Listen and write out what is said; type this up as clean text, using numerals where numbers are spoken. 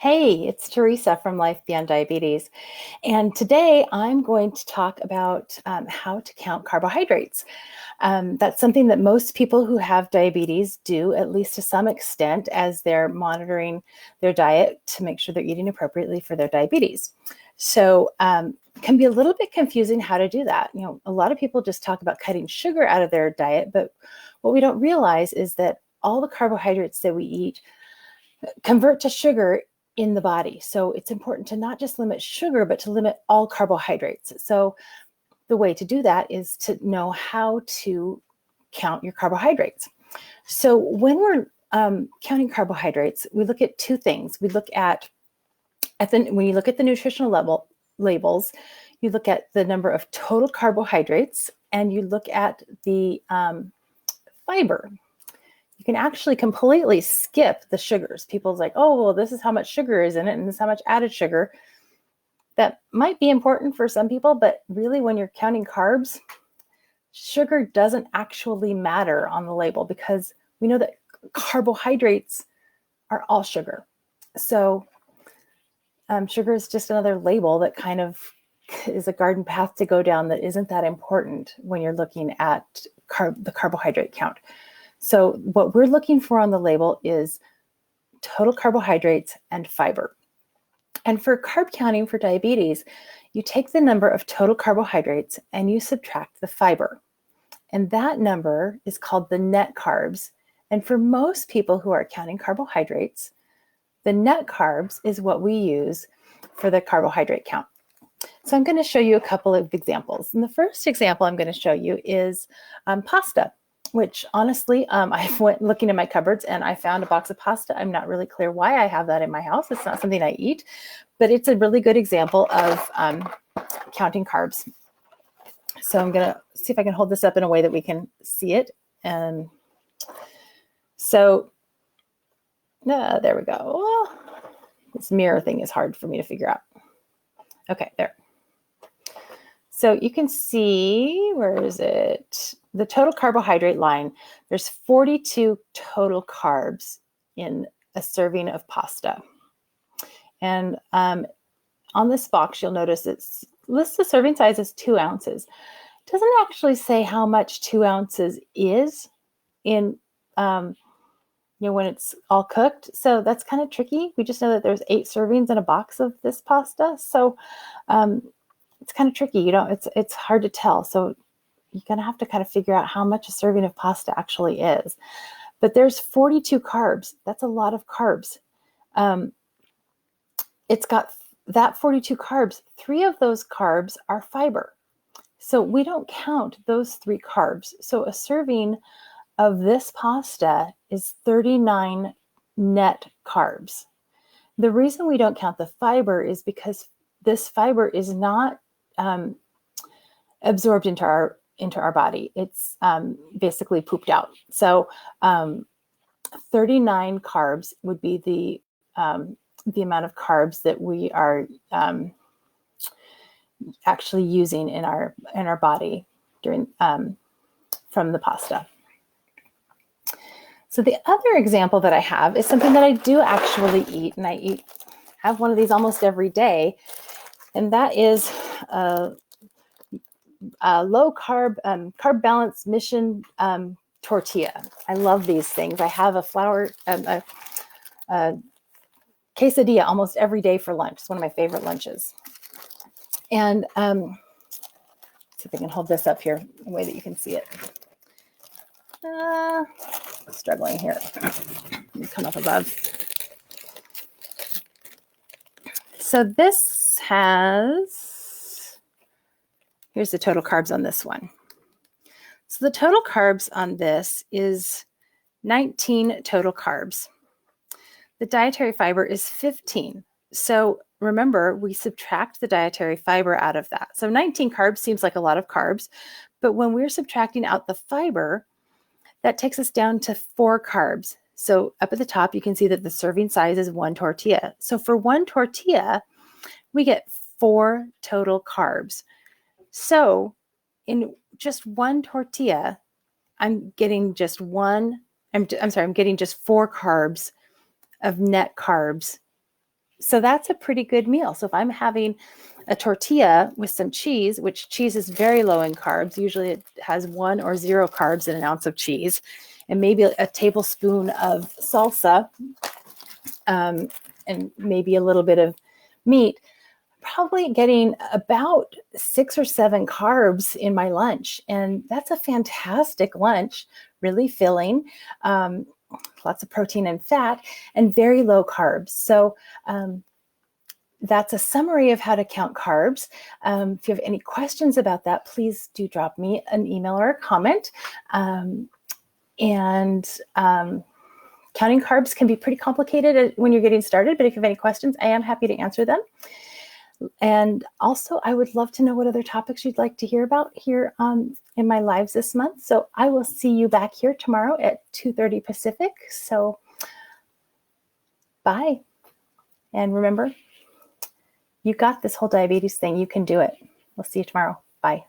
Hey, it's Teresa from Life Beyond Diabetes. And today I'm going to talk about how to count carbohydrates. That's something that most people who have diabetes do, at least to some extent, as they're monitoring their diet to make sure they're eating appropriately for their diabetes. So it can be a little bit confusing how to do that. You know, a lot of people just talk about cutting sugar out of their diet, but what we don't realize is that all the carbohydrates that we eat convert to sugar in the body. So it's important to not just limit sugar, but to limit all carbohydrates. So the way to do that is to know how to count your carbohydrates. So when we're counting carbohydrates, we look at two things. We look when you look at the nutritional labels, you look at the number of total carbohydrates and you look at the fiber. You can actually completely skip the sugars. People's like, oh, well, this is how much sugar is in it and this is how much added sugar. That might be important for some people, but really when you're counting carbs, sugar doesn't actually matter on the label because we know that carbohydrates are all sugar. So sugar is just another label that kind of is a garden path to go down that isn't that important when you're looking at the carbohydrate count. So what we're looking for on the label is total carbohydrates and fiber. And for carb counting for diabetes, you take the number of total carbohydrates and you subtract the fiber. And that number is called the net carbs. And for most people who are counting carbohydrates, the net carbs is what we use for the carbohydrate count. So I'm going to show you a couple of examples. And the first example I'm going to show you is pasta, which honestly, I went looking in my cupboards and I found a box of pasta. I'm not really clear why I have that in my house. It's not something I eat, but it's a really good example of counting carbs. So I'm going to see if I can hold this up in a way that we can see it. And so, there we go. This mirror thing is hard for me to figure out. Okay, there. So you can see, where is it? The total carbohydrate line, there's 42 total carbs in a serving of pasta. And on this box, you'll notice it lists the serving size as 2 ounces. It doesn't actually say how much 2 ounces is in, when it's all cooked. So that's kind of tricky. We just know that there's 8 servings in a box of this pasta. So it's kind of tricky. It's hard to tell. So you're going to have to kind of figure out how much a serving of pasta actually is. But there's 42 carbs. That's a lot of carbs. It's got that 42 carbs. 3 of those carbs are fiber. So we don't count those 3 carbs. So a serving of this pasta is 39 net carbs. The reason we don't count the fiber is because this fiber is not absorbed into our body. It's basically pooped out. So 39 carbs would be the amount of carbs that we are actually using in our body during from the pasta. So the other example that I have is something that I do actually eat, and I have one of these almost every day, and that is a low carb, carb balance mission tortilla. I love these things. I have a quesadilla almost every day for lunch. It's one of my favorite lunches. And see if I can hold this up here in a way that you can see it. Struggling here. Let me come up above. So this here's the total carbs on this one. So the total carbs on this is 19 total carbs. The dietary fiber is 15. So remember, we subtract the dietary fiber out of that. So 19 carbs seems like a lot of carbs, but when we're subtracting out the fiber, that takes us down to 4 carbs. So up at the top, you can see that the serving size is 1 tortilla. So for 1 tortilla, we get 4 total carbs. So in just 1 tortilla, I'm getting just 4 carbs of net carbs So that's a pretty good meal. So if I'm having a tortilla with some cheese, which cheese is very low in carbs, usually it has 1 or 0 carbs in an ounce of cheese, and maybe a tablespoon of salsa, and maybe a little bit of meat, probably getting about 6 or 7 carbs in my lunch. And that's a fantastic lunch, really filling, lots of protein and fat, and very low carbs. So that's a summary of how to count carbs. If you have any questions about that, please do drop me an email or a comment. Counting carbs can be pretty complicated when you're getting started, but if you have any questions, I am happy to answer them. And also, I would love to know what other topics you'd like to hear about here in my lives this month. So I will see you back here tomorrow at 2:30 Pacific. So bye. And remember, you got this whole diabetes thing. You can do it. We'll see you tomorrow. Bye.